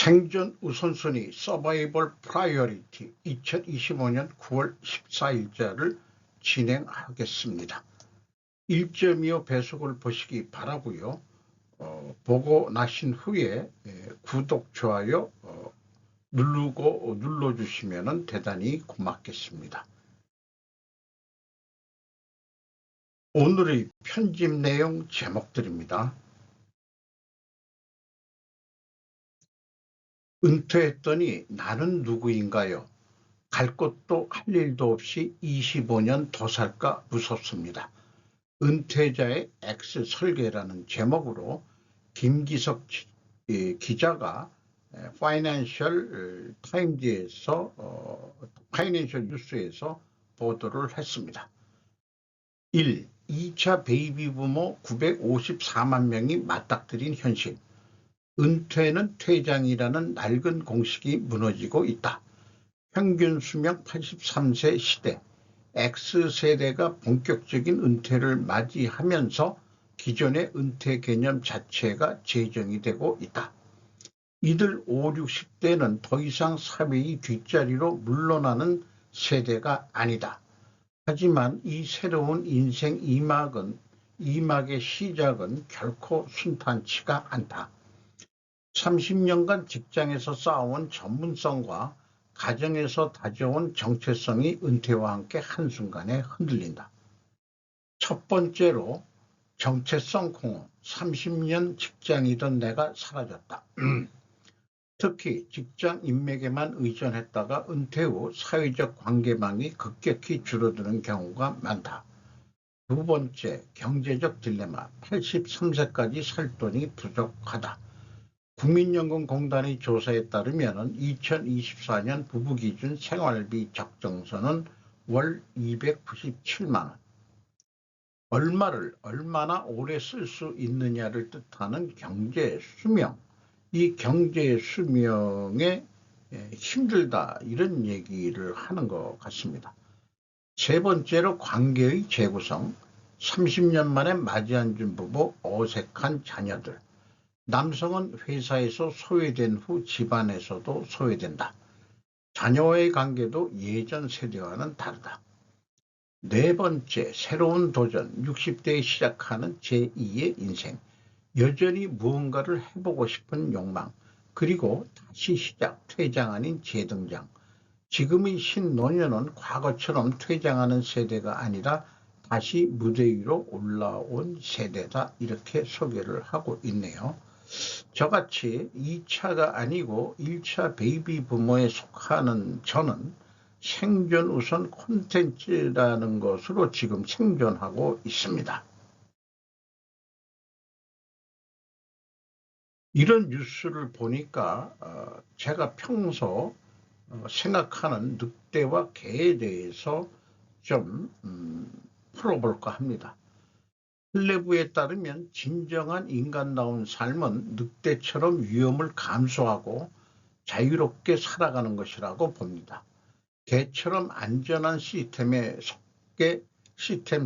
생존 우선순위 서바이벌 프라이어리티 2025년 9월 14일자를 진행하겠습니다. 1.25 배속을 보시기 바라고요. 보고 나신 후에 구독, 좋아요 눌러주시면 대단히 고맙겠습니다. 오늘의 편집 내용 제목들입니다. 은퇴했더니 나는 누구인가요? 갈 곳도 할 일도 없이 25년 더 살까 무섭습니다. 은퇴자의 X 설계라는 제목으로 김기석 기자가 파이낸셜 타임즈에서 파이낸셜 뉴스에서 보도를 했습니다. 1. 2차 베이비 부모 954만 명이 맞닥뜨린 현실. 은퇴는 퇴장이라는 낡은 공식이 무너지고 있다. 평균 수명 83세 시대, X세대가 본격적인 은퇴를 맞이하면서 기존의 은퇴 개념 자체가 재정이 되고 있다. 이들 5, 60대는 더 이상 사회의 뒷자리로 물러나는 세대가 아니다. 하지만 이 새로운 인생 이막의 시작은 결코 순탄치가 않다. 30년간 직장에서 쌓아온 전문성과 가정에서 다져온 정체성이 은퇴와 함께 한순간에 흔들린다. 첫 번째로 정체성 공허, 30년 직장이던 내가 사라졌다. 특히 직장 인맥에만 의존했다가 은퇴 후 사회적 관계망이 급격히 줄어드는 경우가 많다. 두 번째, 경제적 딜레마, 83세까지 살 돈이 부족하다. 국민연금공단의 조사에 따르면 2024년 부부기준 생활비 적정선은 월 297만 원. 얼마를 얼마나 오래 쓸 수 있느냐를 뜻하는 경제 수명. 이 경제 수명에 힘들다 이런 얘기를 하는 것 같습니다. 세 번째로 관계의 재구성. 30년 만에 맞이앉은 부부, 어색한 자녀들. 남성은 회사에서 소외된 후 집안에서도 소외된다. 자녀와의 관계도 예전 세대와는 다르다. 네 번째, 새로운 도전, 60대에 시작하는 제2의 인생. 여전히 무언가를 해보고 싶은 욕망, 그리고 다시 시작, 퇴장 아닌 재등장. 지금의 신노년은 과거처럼 퇴장하는 세대가 아니라 다시 무대 위로 올라온 세대다, 이렇게 소개를 하고 있네요. 저같이 2차가 아니고 1차 베이비 부모에 속하는 저는 생존 우선 콘텐츠라는 것으로 지금 생존하고 있습니다. 이런 뉴스를 보니까 제가 평소 생각하는 늑대와 개에 대해서 좀 풀어볼까 합니다. 플레부에 따르면 진정한 인간다운 삶은 늑대처럼 위험을 감수하고 자유롭게 살아가는 것이라고 봅니다. 개처럼 안전한 시스템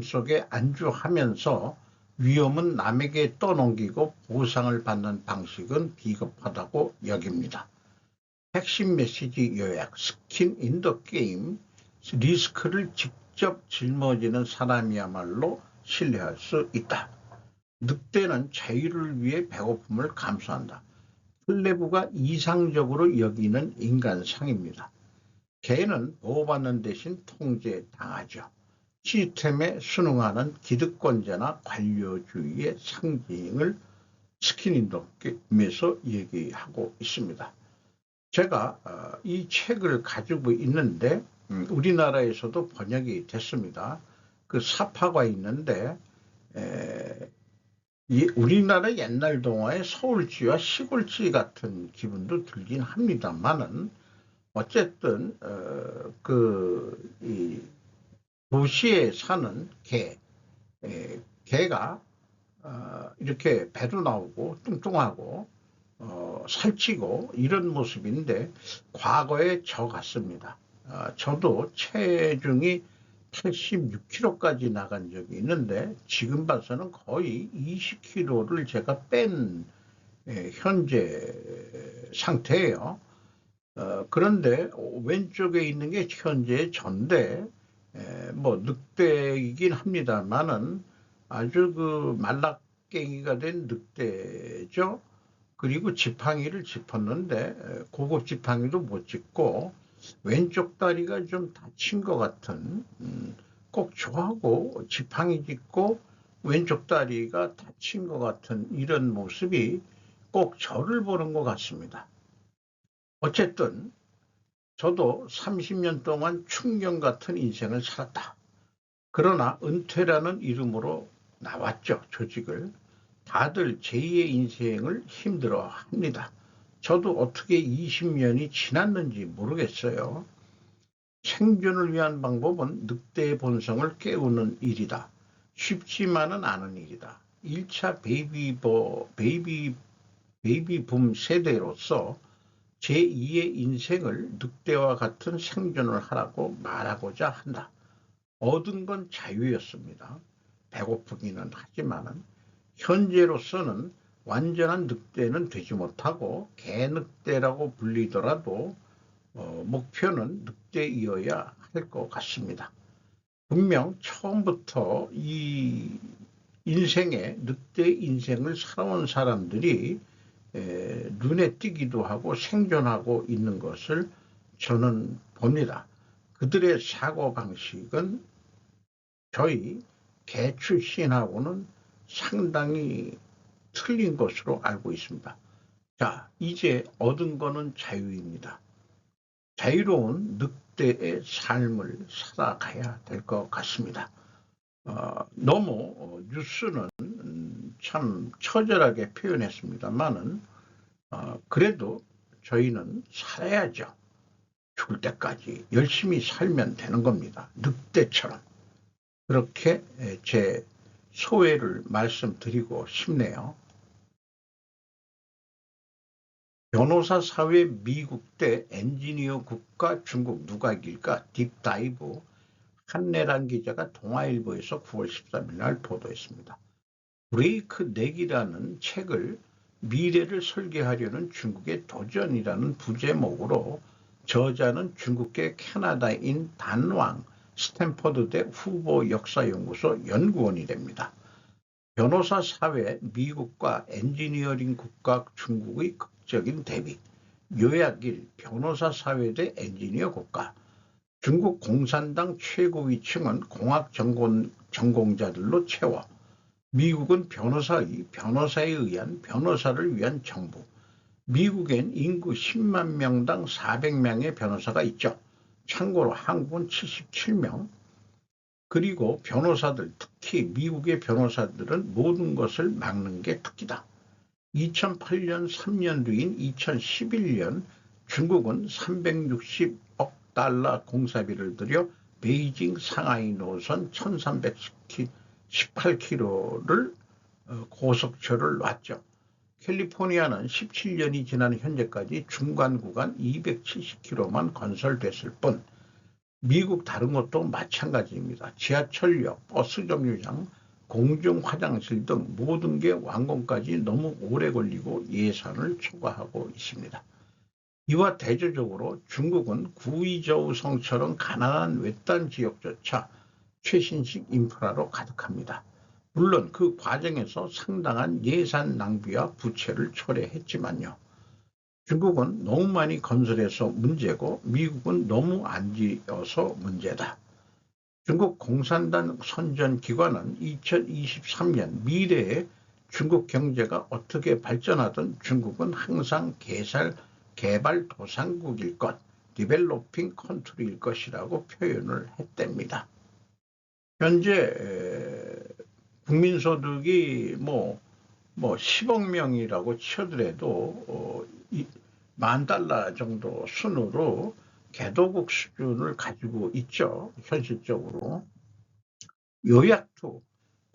속에 안주하면서 위험은 남에게 떠넘기고 보상을 받는 방식은 비겁하다고 여깁니다. 핵심 메시지 요약, 스킨 인 더 게임, 리스크를 직접 짊어지는 사람이야말로 신뢰할 수 있다. 늑대는 자유를 위해 배고픔을 감수한다. 플레부가 이상적으로 여기는 인간상입니다. 개는 보호받는 대신 통제당하죠. 시스템에 순응하는 기득권자나 관료주의의 상징을 스킨인더게임에서 얘기하고 있습니다. 제가 이 책을 가지고 있는데 우리나라에서도 번역이 됐습니다. 그 사파가 있는데 우리나라 옛날 동화의 서울지와 시골지 같은 기분도 들긴 합니다만은 어쨌든 이 도시에 사는 개가 이렇게 배도 나오고 뚱뚱하고 살찌고 이런 모습인데 과거에 저 같습니다. 저도 체중이 86kg까지 나간 적이 있는데 지금 봐서는 거의 20kg를 제가 뺀 현재 상태예요. 그런데 왼쪽에 있는 게 현재 전데 뭐 늑대이긴 합니다만은 아주 그 말라깽이가 된 늑대죠. 그리고 지팡이를 짚었는데 고급 지팡이도 못 짚고 왼쪽 다리가 좀 다친 것 같은 꼭 저하고 지팡이 짚고 왼쪽 다리가 다친 것 같은 이런 모습이 꼭 저를 보는 것 같습니다. 어쨌든 저도 30년 동안 충경 같은 인생을 살았다. 그러나 은퇴라는 이름으로 나왔죠, 조직을. 다들 제2의 인생을 힘들어 합니다. 저도 어떻게 20년이 지났는지 모르겠어요. 생존을 위한 방법은 늑대의 본성을 깨우는 일이다. 쉽지만은 않은 일이다. 1차 베이비붐 세대로서 제2의 인생을 늑대와 같은 생존을 하라고 말하고자 한다. 얻은 건 자유였습니다. 배고프기는 하지만은 현재로서는 완전한 늑대는 되지 못하고 개늑대라고 불리더라도 목표는 늑대이어야 할 것 같습니다. 분명 처음부터 이 인생에 늑대 인생을 살아온 사람들이 눈에 띄기도 하고 생존하고 있는 것을 저는 봅니다. 그들의 사고방식은 저희 개 출신하고는 상당히 틀린 것으로 알고 있습니다. 자, 이제 얻은 거는 자유입니다. 자유로운 늑대의 삶을 살아가야 될 것 같습니다. 너무 뉴스는 참 처절하게 표현했습니다만은 그래도 저희는 살아야죠. 죽을 때까지 열심히 살면 되는 겁니다. 늑대처럼. 그렇게 제 소회를 말씀드리고 싶네요. 변호사 사회 미국 대 엔지니어 국가 중국 누가 이길까 딥다이브 한내란 기자가 동아일보에서 9월 13일 날 보도했습니다. 브레이크 넥이라는 책을 미래를 설계하려는 중국의 도전이라는 부제목으로 저자는 중국계 캐나다인 단왕 스탠퍼드대 후보 역사연구소 연구원이 됩니다. 변호사 사회 미국과 엔지니어링 국가 중국의 극적인 대비, 요약 1 변호사 사회 대 엔지니어 국가. 중국 공산당 최고위층은 공학 전공자들로 채워 미국은 변호사에 의한 변호사를 위한 정부. 미국엔 인구 10만 명당 400명의 변호사가 있죠. 참고로 한국은 77명. 그리고 변호사들, 특히 미국의 변호사들은 모든 것을 막는 게 특기다. 2008년 3년 뒤인 2011년 중국은 360억 달러 공사비를 들여 베이징 상하이 노선 1318km를 고속철을 놨죠. 캘리포니아는 17년이 지난 현재까지 중간 구간 270km만 건설됐을 뿐 미국 다른 곳도 마찬가지입니다. 지하철역, 버스 정류장, 공중 화장실 등 모든 게 완공까지 너무 오래 걸리고 예산을 초과하고 있습니다. 이와 대조적으로 중국은 구이저우성처럼 가난한 외딴 지역조차 최신식 인프라로 가득합니다. 물론 그 과정에서 상당한 예산 낭비와 부채를 초래했지만요. 중국은 너무 많이 건설해서 문제고 미국은 너무 안 지어서 문제다. 중국 공산당 선전기관은 2023년 미래에 중국 경제가 어떻게 발전하든 중국은 항상 개발도상국일 것, 디벨로핑 컨트리일 것이라고 표현을 했답니다. 현재 국민소득이 뭐 10억 명이라고 치더라도 $10,000 정도 순으로 개도국 수준을 가지고 있죠. 현실적으로. 요약투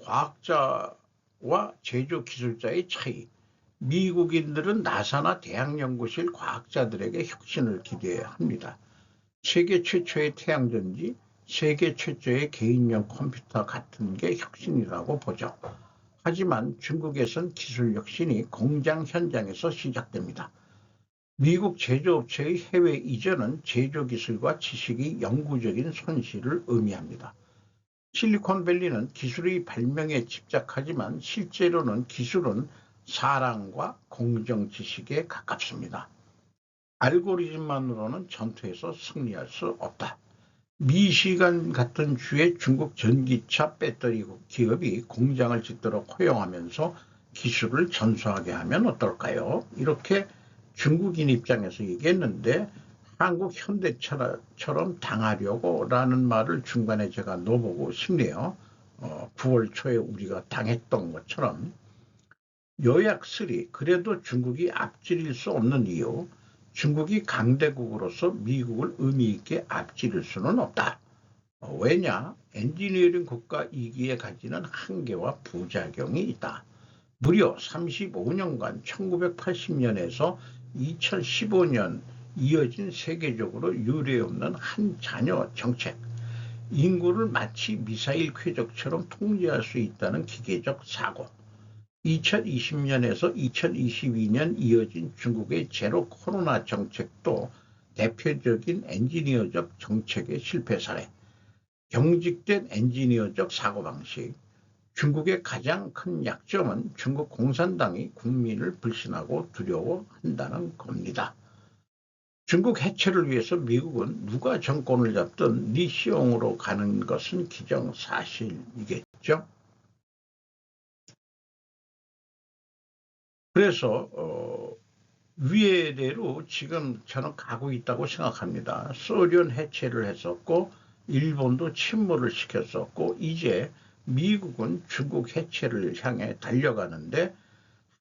과학자와 제조기술자의 차이. 미국인들은 나사나 대학연구실 과학자들에게 혁신을 기대합니다. 세계 최초의 태양전지, 세계 최초의 개인용 컴퓨터 같은 게 혁신이라고 보죠. 하지만 중국에선 기술 혁신이 공장 현장에서 시작됩니다. 미국 제조업체의 해외 이전은 제조기술과 지식의 영구적인 손실을 의미합니다. 실리콘밸리는 기술의 발명에 집착하지만 실제로는 기술은 사랑과 공정 지식에 가깝습니다. 알고리즘만으로는 전투에서 승리할 수 없다. 미시간 같은 주의 중국 전기차 배터리 기업이 공장을 짓도록 허용하면서 기술을 전수하게 하면 어떨까요? 이렇게 중국인 입장에서 얘기했는데 한국 현대차처럼 당하려고 라는 말을 중간에 제가 넣어보고 싶네요. 9월 초에 우리가 당했던 것처럼. 요약 3. 그래도 중국이 앞지를 수 없는 이유. 중국이 강대국으로서 미국을 의미 있게 앞지를 수는 없다. 왜냐? 엔지니어링 국가 2기에 가지는 한계와 부작용이 있다. 무려 35년간 1980년에서 2015년 이어진 세계적으로 유례없는 한 자녀 정책. 인구를 마치 미사일 궤적처럼 통제할 수 있다는 기계적 사고. 2020년에서 2022년 이어진 중국의 제로 코로나 정책도 대표적인 엔지니어적 정책의 실패 사례. 경직된 엔지니어적 사고방식. 중국의 가장 큰 약점은 중국 공산당이 국민을 불신하고 두려워한다는 겁니다. 중국 해체를 위해서 미국은 누가 정권을 잡든 리시옹으로 가는 것은 기정사실이겠죠. 그래서 위례로 지금 저는 가고 있다고 생각합니다. 소련 해체를 했었고 일본도 침몰을 시켰었고 이제 미국은 중국 해체를 향해 달려가는데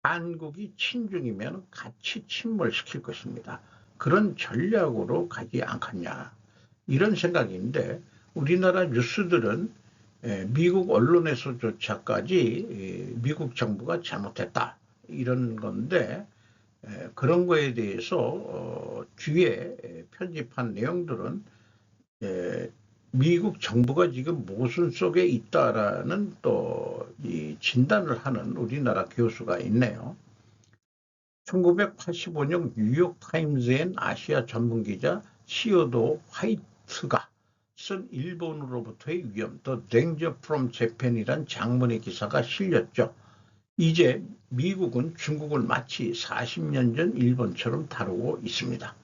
한국이 친중이면 같이 침몰시킬 것입니다. 그런 전략으로 가지 않겠냐 이런 생각인데 우리나라 뉴스들은 미국 언론에서조차까지 미국 정부가 잘못했다 이런 건데 그런 거에 대해서 뒤에 편집한 내용들은 미국 정부가 지금 모순 속에 있다라는 또 이 진단을 하는 우리나라 교수가 있네요. 1985년 뉴욕타임즈엔 아시아 전문기자 시어도 화이트가 쓴 일본으로부터의 위험, The Danger from Japan이란 장문의 기사가 실렸죠. 이제 미국은 중국을 마치 40년 전 일본처럼 다루고 있습니다.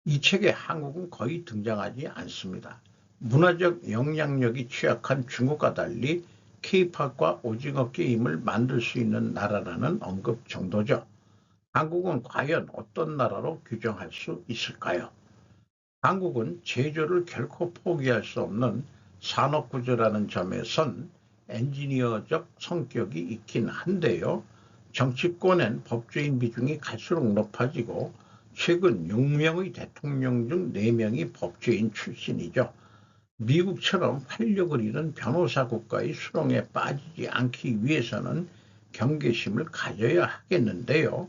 이 책에 한국은 거의 등장하지 않습니다. 문화적 영향력이 취약한 중국과 달리 K-팝과 오징어 게임을 만들 수 있는 나라라는 언급 정도죠. 한국은 과연 어떤 나라로 규정할 수 있을까요? 한국은 제조를 결코 포기할 수 없는 산업구조라는 점에선 엔지니어적 성격이 있긴 한데요. 정치권엔 법조인 비중이 갈수록 높아지고 최근 6명의 대통령 중 4명이 법조인 출신이죠. 미국처럼 활력을 잃은 변호사 국가의 수렁에 빠지지 않기 위해서는 경계심을 가져야 하겠는데요.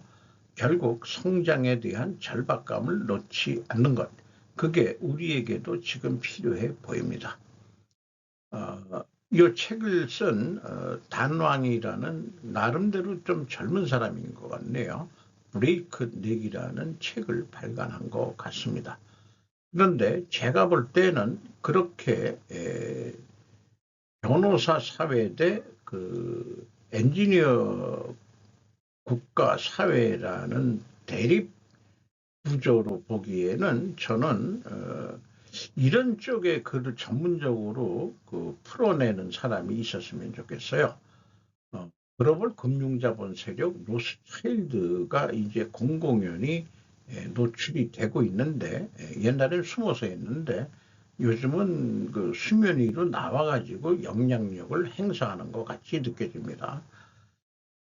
결국 성장에 대한 절박감을 놓지 않는 것. 그게 우리에게도 지금 필요해 보입니다. 이 책을 쓴 단왕이라는 나름대로 좀 젊은 사람인 것 같네요. 브레이크 넥이라는 책을 발간한 것 같습니다. 그런데 제가 볼 때는 그렇게 변호사 사회 대 그 엔지니어 국가 사회라는 대립 구조로 보기에는 저는 이런 쪽에 글을 전문적으로 풀어내는 사람이 있었으면 좋겠어요. 글로벌 금융자본 세력 로스차일드가 이제 공공연히 노출이 되고 있는데 옛날엔 숨어서 했는데 요즘은 그 수면 위로 나와가지고 영향력을 행사하는 것 같이 느껴집니다.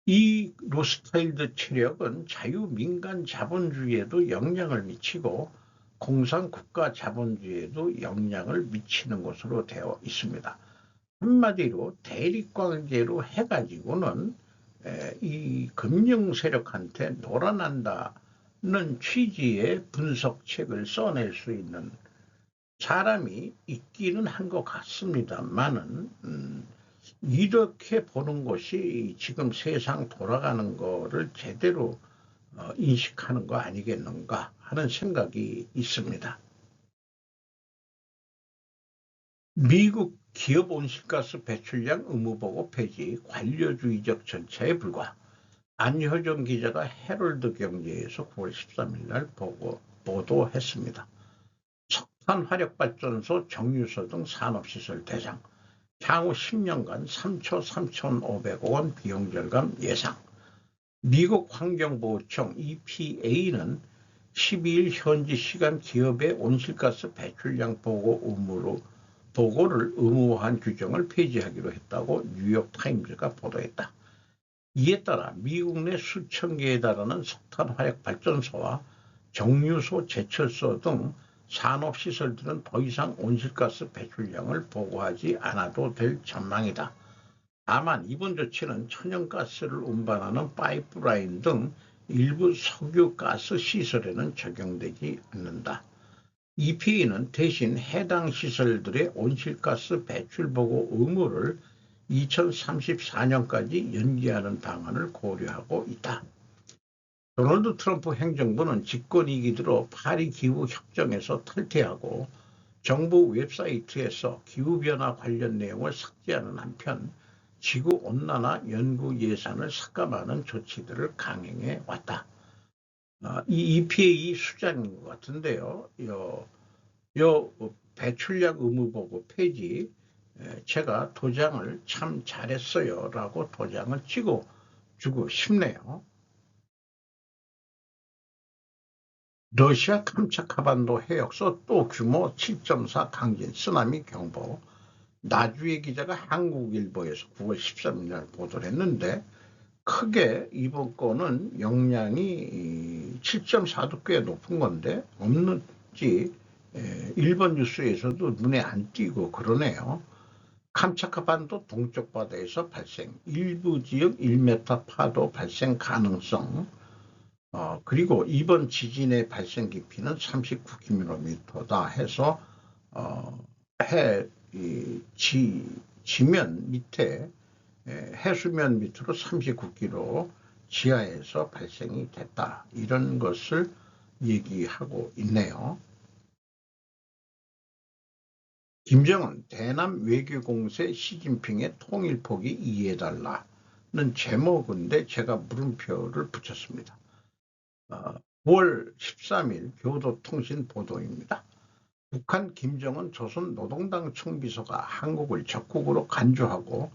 이 로스차일드 세력은 자유민간 자본주의에도 영향을 미치고 공산국가 자본주의에도 영향을 미치는 것으로 되어 있습니다. 한마디로 대립관계로 해가지고는 이 금융 세력한테 놀아난다는 취지의 분석책을 써낼 수 있는 사람이 있기는 한 것 같습니다만은 이렇게 보는 것이 지금 세상 돌아가는 거를 제대로 인식하는 거 아니겠는가 하는 생각이 있습니다. 미국 기업 온실가스 배출량 의무보고 폐지 관료주의적 절차에 불과. 안효정 기자가 헤럴드 경제에서 9월 13일 날 보도했습니다. 석탄 화력발전소 정유소 등 산업시설 대상. 향후 10년간 3조 3,500억 원 비용 절감 예상. 미국 환경보호청 EPA는 12일 현지 시간 기업의 온실가스 배출량 보고를 의무화한 규정을 폐지하기로 했다고 뉴욕타임즈가 보도했다. 이에 따라 미국 내 수천 개에 달하는 석탄 화력 발전소와 정유소, 제철소 등 산업시설들은 더 이상 온실가스 배출량을 보고하지 않아도 될 전망이다. 다만 이번 조치는 천연가스를 운반하는 파이프라인 등 일부 석유가스 시설에는 적용되지 않는다. EPA는 대신 해당 시설들의 온실가스 배출 보고 의무를 2034년까지 연기하는 방안을 고려하고 있다. 도널드 트럼프 행정부는 집권 2기 들어 파리 기후 협정에서 탈퇴하고 정부 웹사이트에서 기후변화 관련 내용을 삭제하는 한편 지구온난화 연구 예산을 삭감하는 조치들을 강행해 왔다. 이 EPA 수장인 것 같은데요. 요 배출량 의무보고 폐지 제가 도장을 참 잘했어요 라고 도장을 찍어주고 싶네요. 러시아 캄차카반도 해역서 또 규모 7.4 강진 쓰나미 경보. 나주의 기자가 한국일보에서 9월 13일 날 보도를 했는데 크게 이번 건은 영향이 7.4도 꽤 높은 건데 없는지 일본 뉴스에서도 눈에 안 띄고 그러네요. 캄차카 반도 동쪽 바다에서 발생, 일부 지역 1m 파도 발생 가능성, 그리고 이번 지진의 발생 깊이는 39km다 해서 지면 밑에 해수면 밑으로 39km 지하에서 발생이 됐다. 이런 것을 얘기하고 있네요. 김정은 대남 외교공세 시진핑의 통일포기 이해해달라는 제목인데 제가 물음표를 붙였습니다. 9월 13일 교도통신 보도입니다. 북한 김정은 조선노동당 총비서가 한국을 적극으로 간주하고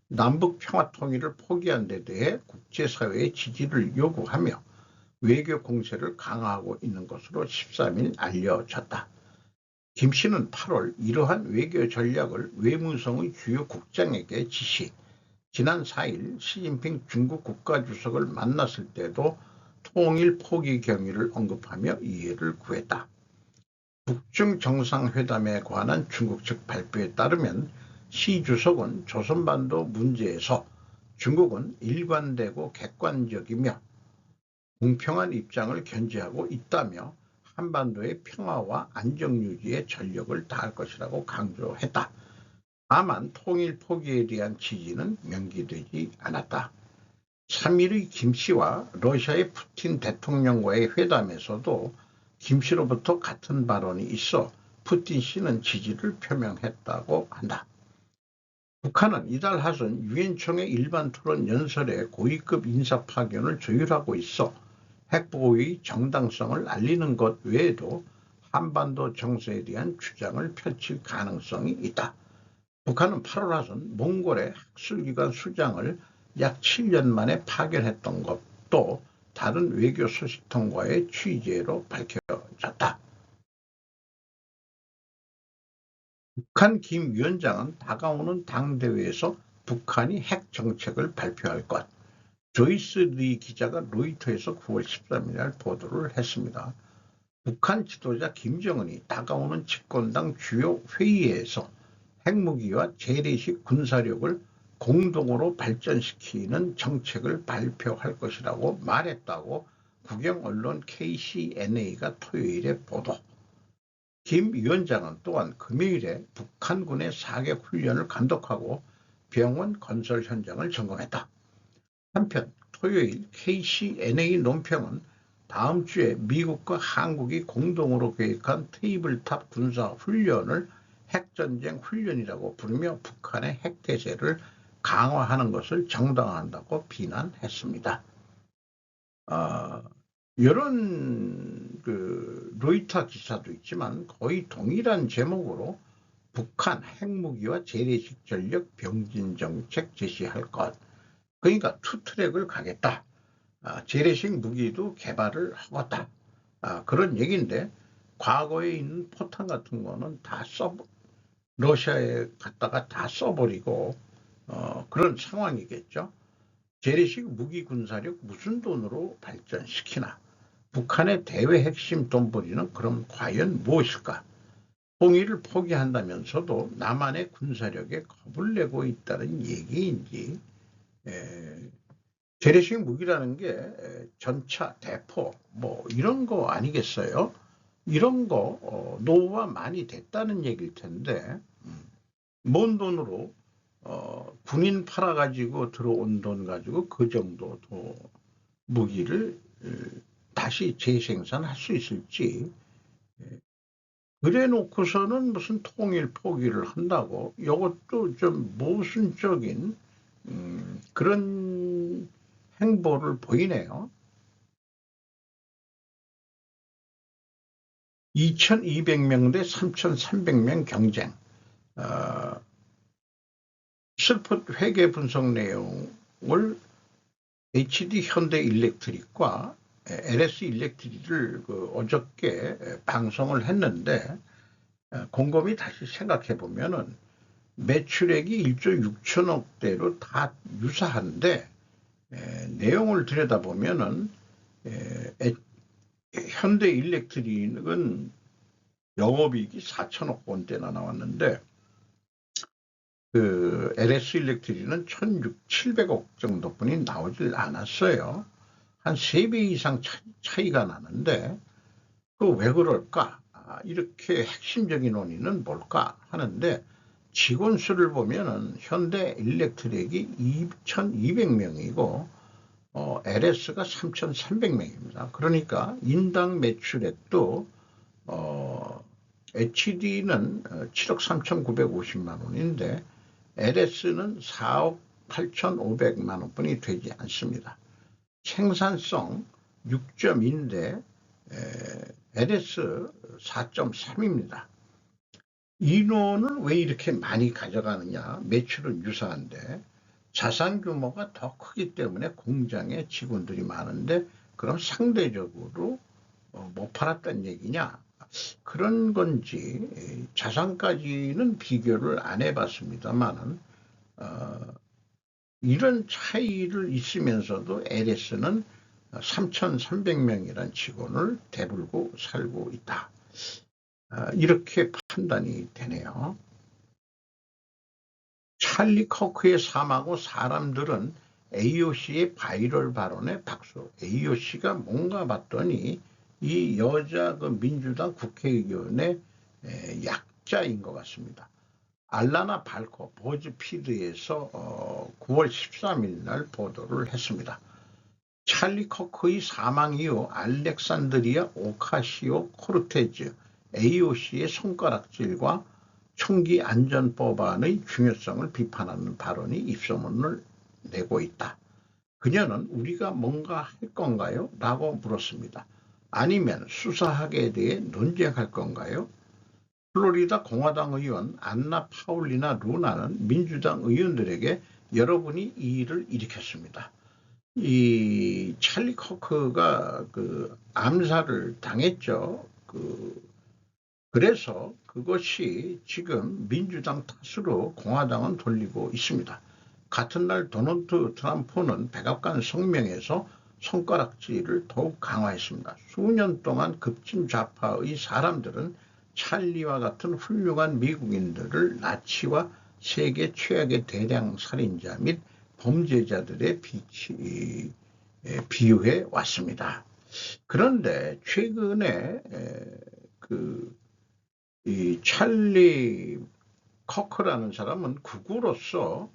남북 평화통일을 포기한 데 대해 국제사회의 지지를 요구하며 외교 공세를 강화하고 있는 것으로 13일 알려졌다. 김 씨는 8월 이러한 외교 전략을 외무성의 주요 국장에게 지시, 지난 4일 시진핑 중국 국가주석을 만났을 때도 통일 포기 경위를 언급하며 이해를 구했다. 북중 정상회담에 관한 중국 측 발표에 따르면 시 주석은 조선반도 문제에서 중국은 일관되고 객관적이며 공평한 입장을 견지하고 있다며 한반도의 평화와 안정 유지에 전력을 다할 것이라고 강조했다. 다만 통일 포기에 대한 지지는 명기되지 않았다. 3일의 김 씨와 러시아의 푸틴 대통령과의 회담에서도 김 씨로부터 같은 발언이 있어 푸틴 씨는 지지를 표명했다고 한다. 북한은 이달 하순 유엔총회 일반 토론 연설에 고위급 인사 파견을 조율하고 있어 핵보호의 정당성을 알리는 것 외에도 한반도 정세에 대한 주장을 펼칠 가능성이 있다. 북한은 8월 하순 몽골의 학술기관 수장을 약 7년 만에 파견했던 것도 다른 외교 소식통과의 취재로 밝혀졌다. 북한 김 위원장은 다가오는 당대회에서 북한이 핵 정책을 발표할 것. 조이스 리 기자가 로이터에서 9월 13일 날 보도를 했습니다. 북한 지도자 김정은이 다가오는 집권당 주요 회의에서 핵무기와 재래식 군사력을 공동으로 발전시키는 정책을 발표할 것이라고 말했다고 국영 언론 KCNA가 토요일에 보도. 김 위원장은 또한 금요일에 북한군의 사격 훈련을 감독하고 병원 건설 현장을 점검했다. 한편 토요일 KCNA 논평은 다음 주에 미국과 한국이 공동으로 계획한 테이블탑 군사 훈련을 핵전쟁 훈련이라고 부르며 북한의 핵태세를 강화하는 것을 정당화한다고 비난했습니다. 이런 로이터 기사도 있지만 거의 동일한 제목으로 북한 핵무기와 재래식 전력 병진 정책 제시할 것. 그러니까 투트랙을 가겠다. 재래식 무기도 개발을 하겠다. 그런 얘기인데 과거에 있는 포탄 같은 거는 다 러시아에 갔다가 다 써버리고 그런 상황이겠죠. 재래식 무기 군사력 무슨 돈으로 발전시키나. 북한의 대외 핵심 돈벌이는 그럼 과연 무엇일까? 통일을 포기한다면서도 남한의 군사력에 겁을 내고 있다는 얘기인지. 재래식 무기라는 게 전차, 대포 뭐 이런 거 아니겠어요? 이런 거 노후화 많이 됐다는 얘기일 텐데 뭔 돈으로 군인 팔아가지고 들어온 돈 가지고 그 정도 무기를 다시 재생산할 수 있을지. 그래 놓고서는 무슨 통일 포기를 한다고. 이것도 좀 모순적인 그런 행보를 보이네요. 2200명 대 3300명 경쟁. 슬픈 회계 분석 내용을 HD 현대 일렉트릭과 LS 일렉트릭을 어저께 방송을 했는데 곰곰이 다시 생각해 보면은 매출액이 1조 6천억대로 다 유사한데 내용을 들여다보면은 현대 일렉트릭은 영업이익이 4천억 원대나 나왔는데 LS 일렉트릭은 1,700억 정도뿐이 나오질 않았어요. 한 3배 이상 차이가 나는데 왜 그럴까? 이렇게 핵심적인 원인은 뭘까 하는데 직원 수를 보면은 현대 일렉트릭이 2,200명이고 LS가 3,300명입니다. 그러니까 인당 매출액도 HD는 7억 3,950만 원인데 LS는 4억 8,500만 원뿐이 되지 않습니다. 생산성 6점인데 LS 4.3입니다. 인원을 왜 이렇게 많이 가져가느냐? 매출은 유사한데 자산 규모가 더 크기 때문에 공장에 직원들이 많은데 그럼 상대적으로 못 팔았다는 얘기냐? 그런 건지 자산까지는 비교를 안 해봤습니다만은 이런 차이를 있으면서도 LS는 3,300명이란 직원을 대불고 살고 있다. 이렇게 판단이 되네요. 찰리 커크의 사망 후 사람들은 AOC의 바이럴 발언에 박수. AOC가 뭔가 봤더니 이 여자 민주당 국회의원의 약자인 것 같습니다. 알라나 발코 버즈피드에서 9월 13일 날 보도를 했습니다. 찰리 커크의 사망 이후 알렉산드리아 오카시오 코르테즈 AOC의 손가락질과 총기 안전법안의 중요성을 비판하는 발언이 입소문을 내고 있다. 그녀는 우리가 뭔가 할 건가요? 라고 물었습니다. 아니면 수사하게 대해 논쟁할 건가요? 플로리다 공화당 의원 안나 파울리나 루나는 민주당 의원들에게 여러분이 이 일을 일으켰습니다. 이 찰리 커크가 암살을 당했죠. 그래서 그것이 지금 민주당 탓으로 공화당은 돌리고 있습니다. 같은 날 도널드 트럼프는 백악관 성명에서 손가락질을 더욱 강화했습니다. 수년 동안 급진 좌파의 사람들은 찰리와 같은 훌륭한 미국인들을 나치와 세계 최악의 대량 살인자 및 범죄자들에 비유해 왔습니다. 그런데 최근에 이 찰리 커크라는 사람은 극우로서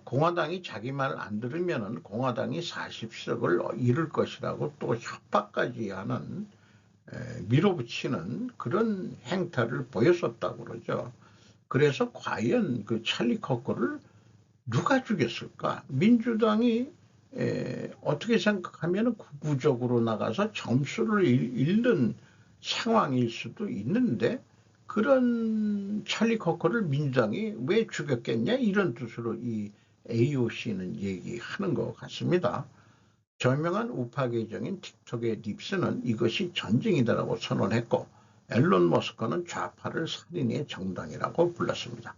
공화당이 자기 말 안 들으면은 공화당이 40석을 잃을 것이라고 또 협박까지 하는 밀어붙이는 그런 행태를 보였었다고 그러죠. 그래서 과연 그 찰리 커커를 누가 죽였을까? 민주당이 어떻게 생각하면 구구적으로 나가서 점수를 잃는 상황일 수도 있는데 그런 찰리 커커를 민주당이 왜 죽였겠냐 이런 뜻으로 이 AOC는 얘기하는 것 같습니다. 저명한 우파 계정인 틱톡의 립스는 이것이 전쟁이다라고 선언했고 앨런 머스크는 좌파를 살인의 정당이라고 불렀습니다.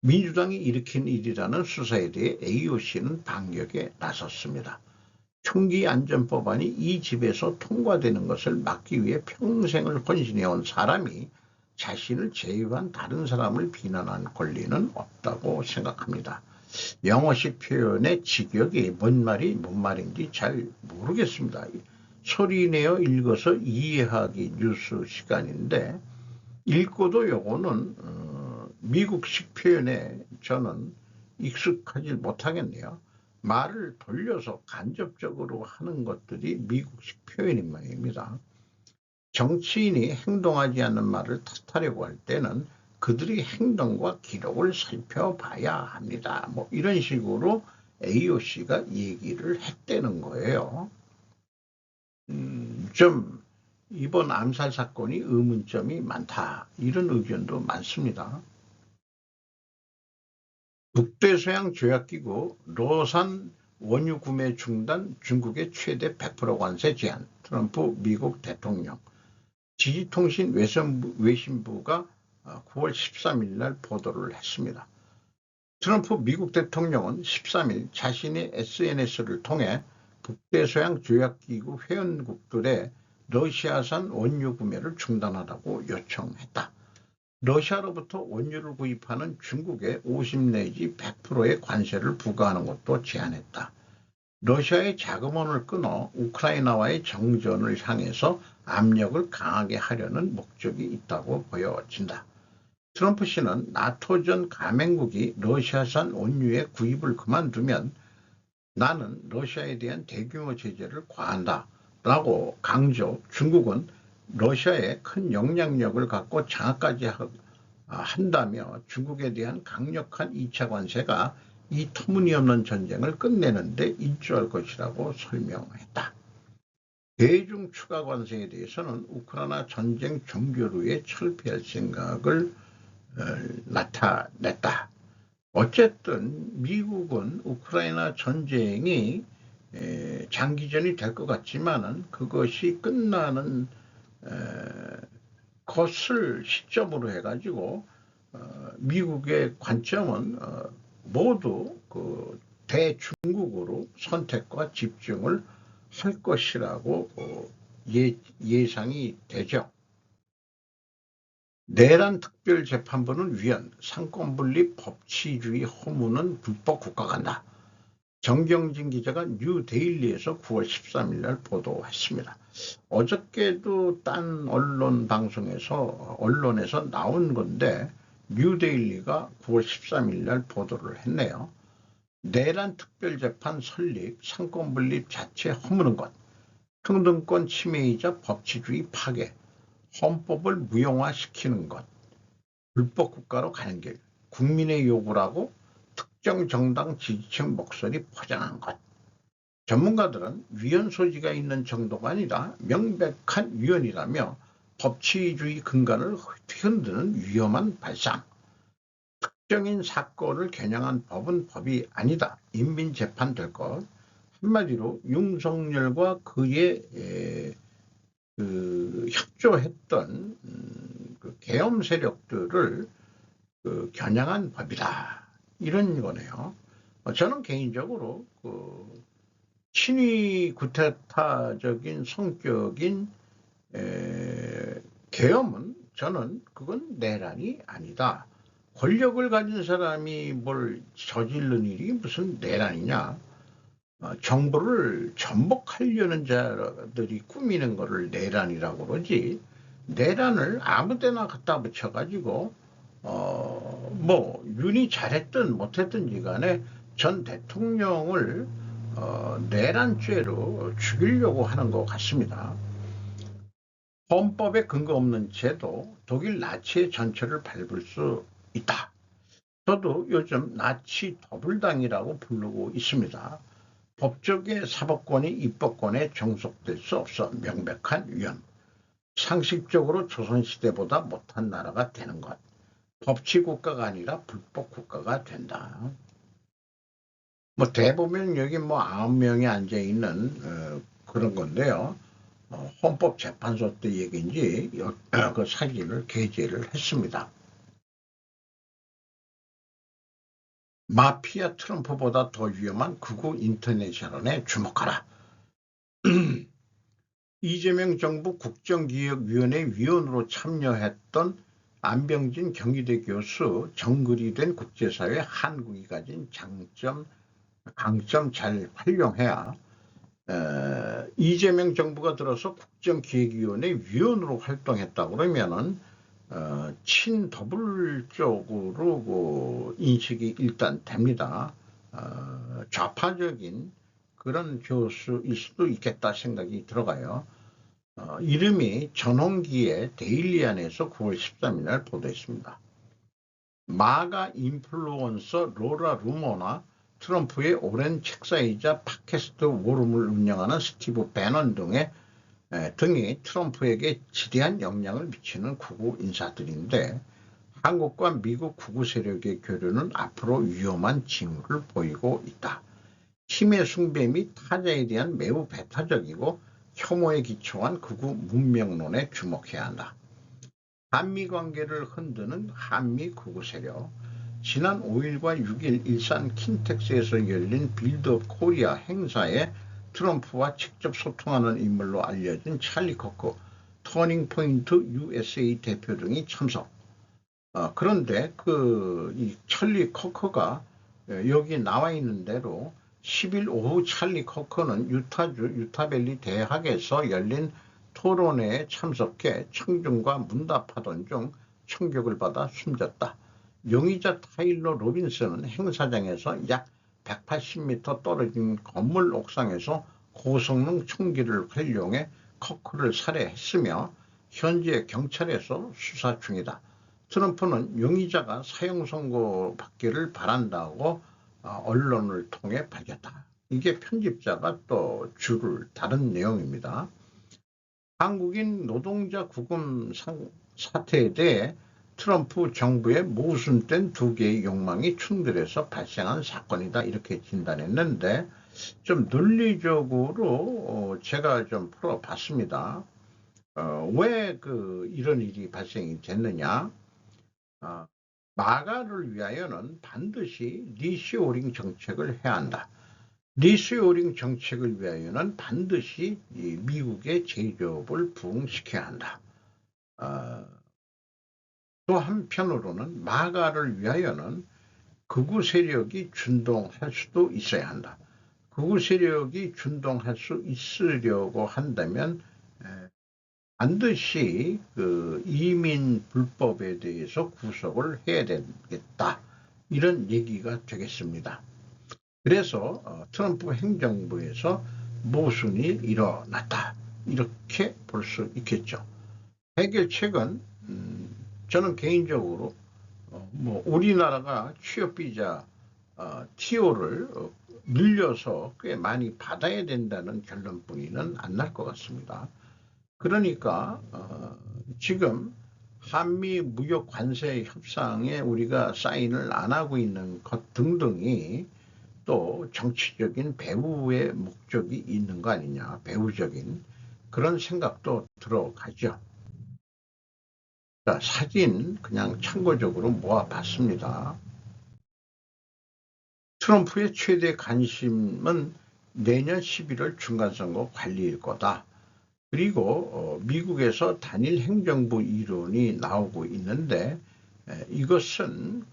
민주당이 일으킨 일이라는 수사에 대해 AOC는 반격에 나섰습니다. 총기 안전법안이 이 집에서 통과되는 것을 막기 위해 평생을 헌신해온 사람이 자신을 제외한 다른 사람을 비난한 권리는 없다고 생각합니다. 영어식 표현의 직역이 뭔 말인지 잘 모르겠습니다. 소리내어 읽어서 이해하기 뉴스 시간인데 읽고도 요거는 미국식 표현에 저는 익숙하지 못하겠네요. 말을 돌려서 간접적으로 하는 것들이 미국식 표현인 모양입니다. 정치인이 행동하지 않는 말을 탓하려고 할 때는 그들의 행동과 기록을 살펴봐야 합니다. 뭐 이런 식으로 AOC가 얘기를 했다는 거예요. 좀 이번 암살 사건이 의문점이 많다. 이런 의견도 많습니다. 북대서양 조약기구 로산 원유 구매 중단 중국의 최대 100% 관세 제한 트럼프 미국 대통령 지지통신 외신부가 9월 13일 날 보도를 했습니다. 트럼프 미국 대통령은 13일 자신의 SNS를 통해 북대서양 조약기구 회원국들의 러시아산 원유 구매를 중단하라고 요청했다. 러시아로부터 원유를 구입하는 중국에 50 내지 100%의 관세를 부과하는 것도 제한했다. 러시아의 자금원을 끊어 우크라이나와의 정전을 향해서 압력을 강하게 하려는 목적이 있다고 보여진다. 트럼프 씨는 나토 전 가맹국이 러시아산 원유의 구입을 그만두면 나는 러시아에 대한 대규모 제재를 과한다 라고 강조. 중국은 러시아에 큰 영향력을 갖고 장악까지 한다며 중국에 대한 강력한 2차 관세가 이 터무니없는 전쟁을 끝내는 데 일조할 것이라고 설명했다. 대중 추가 관세에 대해서는 우크라이나 전쟁 종결 후에 철폐할 생각을 나타냈다. 어쨌든 미국은 우크라이나 전쟁이 장기전이 될 것 같지만은 그것이 끝나는 것을 시점으로 해가지고 미국의 관점은 모두 그 대중국으로 선택과 집중을 할 것이라고 예상이 되죠. 내란 특별재판부는 위헌, 상권분립 법치주의 허무는 불법 국가 간다. 정경진 기자가 뉴데일리에서 9월 13일 날 보도했습니다. 어저께도 딴 언론에서 나온 건데 뉴데일리가 9월 13일 날 보도를 했네요. 내란 특별재판 설립, 상권분립 자체 허무는 것, 평등권 침해이자 법치주의 파괴, 헌법을 무용화시키는 것, 불법 국가로 가는 길, 국민의 요구라고 특정 정당 지지층 목소리 포장한 것. 전문가들은 위헌 소지가 있는 정도가 아니라 명백한 위헌이라며 법치주의 근간을 흔드는 위험한 발상. 특정인 사건을 겨냥한 법은 법이 아니다. 인민재판 될 것. 한마디로 윤석열과 그의 협조했던 그 계엄 세력들을 겨냥한 법이다. 이런 거네요. 저는 개인적으로 친위 구테타적인 성격인 계엄은 저는 그건 내란이 아니다. 권력을 가진 사람이 뭘 저지른 일이 무슨 내란이냐. 정부를 전복하려는 자들이 꾸미는 거를 내란이라고 그러지. 내란을 아무 데나 갖다 붙여가지고 뭐 윤이 잘했든 못했든지 간에 전 대통령을 내란죄로 죽이려고 하는 것 같습니다. 헌법에 근거 없는 제도, 독일 나치의 전철을 밟을 수 있다. 저도 요즘 나치 더블당이라고 부르고 있습니다. 법적의 사법권이 입법권에 종속될 수 없어 명백한 위헌. 상식적으로 조선시대보다 못한 나라가 되는 것. 법치국가가 아니라 불법국가가 된다. 뭐 대법원 여기 뭐 9명이 앉아있는 그런 건데요. 헌법재판소 때 얘기인지 그 사진을 게재를 했습니다. 마피아 트럼프보다 더 위험한 극우 인터내셔널에 주목하라. 이재명 정부 국정기획위원회 위원으로 참여했던 안병진 경희대 교수 정글이 된 국제사회 한국이 가진 강점 잘 활용해야 이재명 정부가 들어서 국정기획위원회 위원으로 활동했다 그러면은 친더블 쪽으로 인식이 일단 됩니다. 좌파적인 그런 교수일 수도 있겠다 생각이 들어가요. 이름이 전홍기의 데일리안에서 9월 13일 날 보도했습니다. 마가 인플루언서 로라 루머나 트럼프의 오랜 책사이자 팟캐스트 워룸을 운영하는 스티브 배넌 등이 트럼프에게 지대한 영향을 미치는 극우 인사들인데 한국과 미국 극우 세력의 교류는 앞으로 위험한 징후를 보이고 있다. 힘의 숭배 및 타자에 대한 매우 배타적이고 혐오에 기초한 극우 문명론에 주목해야 한다. 한미 관계를 흔드는 한미 극우 세력. 지난 5일과 6일 일산 킨텍스에서 열린 빌드업 코리아 행사에 트럼프와 직접 소통하는 인물로 알려진 찰리 커커, 터닝포인트 USA 대표 등이 참석. 그런데 이 찰리 커커가 여기 나와 있는 대로 10일 오후 찰리 커커는 유타주 유타밸리 대학에서 열린 토론회에 참석해 청중과 문답하던 중 총격을 받아 숨졌다. 용의자 타일러 로빈슨은 행사장에서 약 180m 떨어진 건물 옥상에서 고성능 총기를 활용해 커커를 살해했으며 현재 경찰에서 수사 중이다. 트럼프는 용의자가 사형 선고받기를 바란다고 언론을 통해 밝혔다. 이게 편집자가 또 줄을 다른 내용입니다. 한국인 노동자 구금 사태에 대해 트럼프 정부의 모순된 두 개의 욕망이 충돌해서 발생한 사건이다 이렇게 진단했는데 좀 논리적으로 제가 좀 풀어봤습니다. 왜 이런 일이 발생이 됐느냐? 마가를 위하여는 반드시 리쇼어링 정책을 해야 한다. 리쇼어링 정책을 위하여는 반드시 미국의 제조업을 부흥시켜야 한다. 또 한편으로는 마가를 위하여는 극우 세력이 준동할 수도 있어야 한다. 극우 세력이 준동할 수 있으려고 한다면 반드시 이민 불법에 대해서 구속을 해야 되겠다. 이런 얘기가 되겠습니다. 그래서 트럼프 행정부에서 모순이 일어났다. 이렇게 볼 수 있겠죠. 해결책은 저는 개인적으로 우리나라가 취업비자 TO를 늘려서 꽤 많이 받아야 된다는 결론뿐이는 안 날 것 같습니다. 그러니까 지금 한미 무역 관세 협상에 우리가 사인을 안 하고 있는 것 등등이 또 정치적인 배후의 목적이 있는 거 아니냐, 배후적인 그런 생각도 들어가죠. 자, 사진 그냥 참고적으로 모아봤습니다. 트럼프의 최대 관심은 내년 11월 중간선거 관리일 거다. 그리고 미국에서 단일 행정부 이론이 나오고 있는데 이것은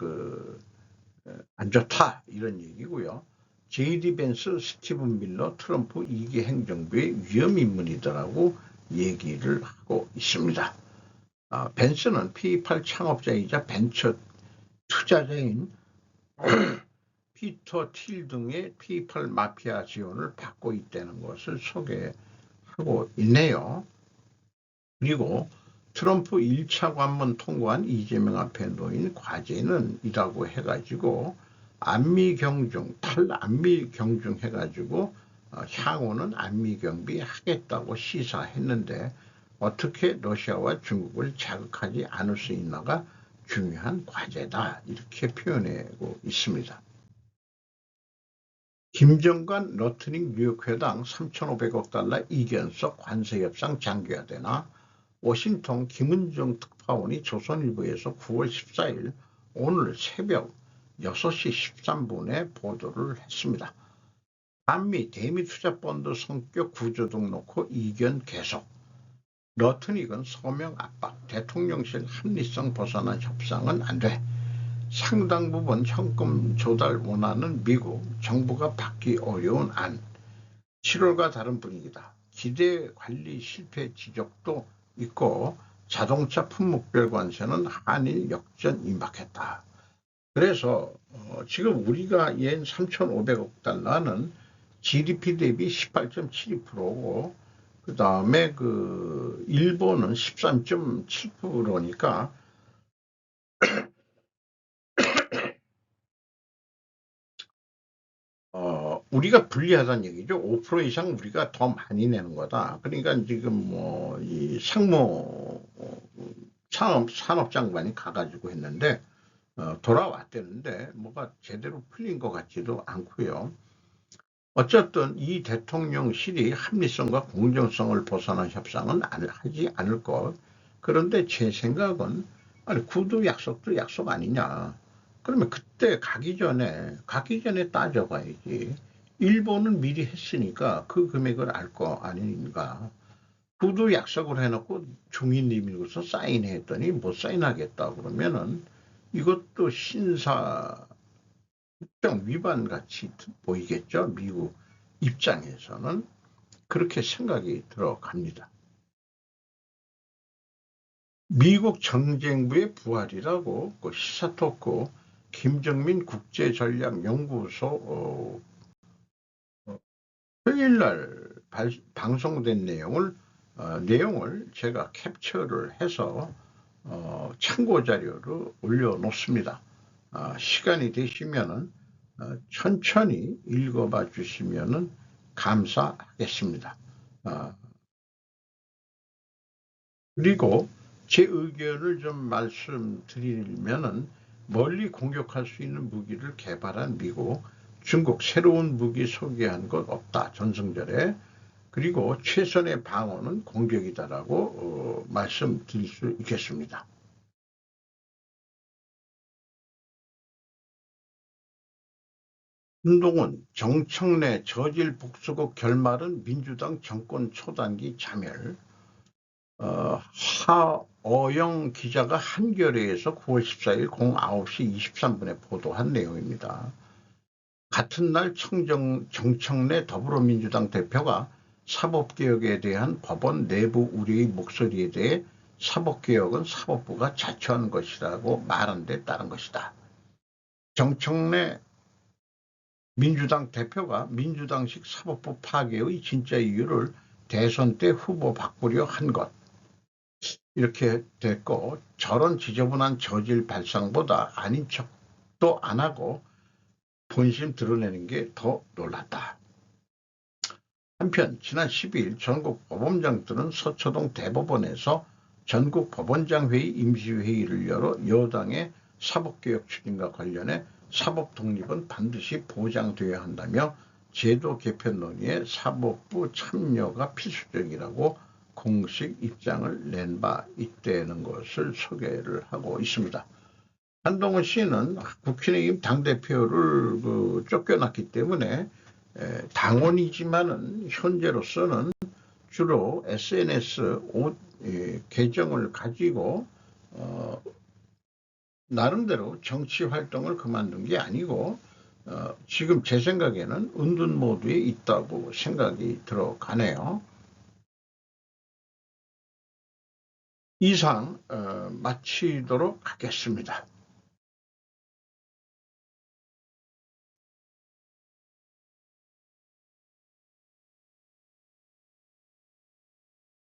안 좋다 이런 얘기고요. JD 벤스, 스티븐 밀러, 트럼프 2기 행정부의 위험 인물이더라고 얘기를 하고 있습니다. 벤슨은 PE8 창업자이자 벤처 투자자인 피터 틸 등의 PE8 마피아 지원을 받고 있다는 것을 소개하고 있네요. 그리고 트럼프 1차 관문 통과한 이재명 앞에 놓인 과제는 이라고 해가지고 안미경중, 탈안미경중 해가지고 향후는 안미경비 하겠다고 시사했는데 어떻게 러시아와 중국을 자극하지 않을 수 있나가 중요한 과제다 이렇게 표현하고 있습니다. 김정관 러트닝 뉴욕회당 3,500억 달러 이견서 관세협상 장기화되나 워싱턴 김은정 특파원이 조선일보에서 9월 14일 오늘 새벽 6시 13분에 보도를 했습니다. 한미 대미투자펀드 성격 구조 등 놓고 이견 계속. 러트닉은 서명 압박, 대통령실 합리성 벗어난 협상은 안 돼. 상당 부분 현금 조달 원하는 미국, 정부가 받기 어려운 안. 7월과 다른 분위기다. 기대 관리 실패 지적도 있고 자동차 품목별 관세는 한일 역전 임박했다. 그래서 지금 우리가 옌 3,500억 달러는 GDP 대비 18.72%고 그 다음에 그 일본은 13.7%니까 우리가 불리하다는 얘기죠. 5% 이상 우리가 더 많이 내는 거다. 그러니까 지금 뭐 이 상무 산업장관이 가가지고 했는데 돌아왔대는데 뭐가 제대로 풀린 것 같지도 않고요. 어쨌든 이 대통령실이 합리성과 공정성을 벗어난 협상은 하지 않을 것. 그런데 제 생각은 아니 구두 약속도 약속 아니냐. 그러면 그때 가기 전에 따져봐야지. 일본은 미리 했으니까 그 금액을 알 거 아닌가. 구두 약속을 해놓고 종이 내밀고서 사인했더니 못 사인하겠다 그러면은 이것도 신사 협정 위반 같이 보이겠죠. 미국 입장에서는 그렇게 생각이 들어갑니다. 미국 정쟁부의 부활이라고 그 시사 토크 김정민 국제전략연구소 토요일날 방송된 내용을 제가 캡처를 해서 참고 자료로 올려놓습니다. 시간이 되시면은 천천히 읽어봐 주시면은 감사하겠습니다. 그리고 제 의견을 좀 말씀드리면은 멀리 공격할 수 있는 무기를 개발한 미국, 중국 새로운 무기 소개한 것 없다. 전승절에. 그리고 최선의 방어는 공격이다라고 말씀드릴 수 있겠습니다. 한동훈, 정청래 저질 복수국 결말은 민주당 정권 초단기 자멸. 하어영 기자가 한겨레에서 9월 14일 09시 23분에 보도한 내용입니다. 같은 날 정청래 더불어민주당 대표가 사법개혁에 대한 법원 내부 우려의 목소리에 대해 사법개혁은 사법부가 자처하는 것이라고 말한 데 따른 것이다. 정청래 민주당 대표가 민주당식 사법부 파괴의 진짜 이유를 대선 때 후보 바꾸려 한 것. 이렇게 됐고 저런 지저분한 저질 발상보다 아닌 척도 안 하고 본심 드러내는 게 더 놀랐다. 한편 지난 12일 전국 법원장들은 서초동 대법원에서 전국 법원장 회의 임시회의를 열어 여당의 사법개혁 추진과 관련해 사법 독립은 반드시 보장되어야 한다며 제도 개편 논의에 사법부 참여가 필수적이라고 공식 입장을 낸 바 있다는 것을 소개를 하고 있습니다. 한동훈 씨는 국민의힘 당대표를 쫓겨났기 때문에 당원이지만은 현재로서는 주로 SNS 계정을 가지고 나름대로 정치 활동을 그만둔 게 아니고 지금 제 생각에는 은둔 모드에 있다고 생각이 들어가네요. 이상 마치도록 하겠습니다.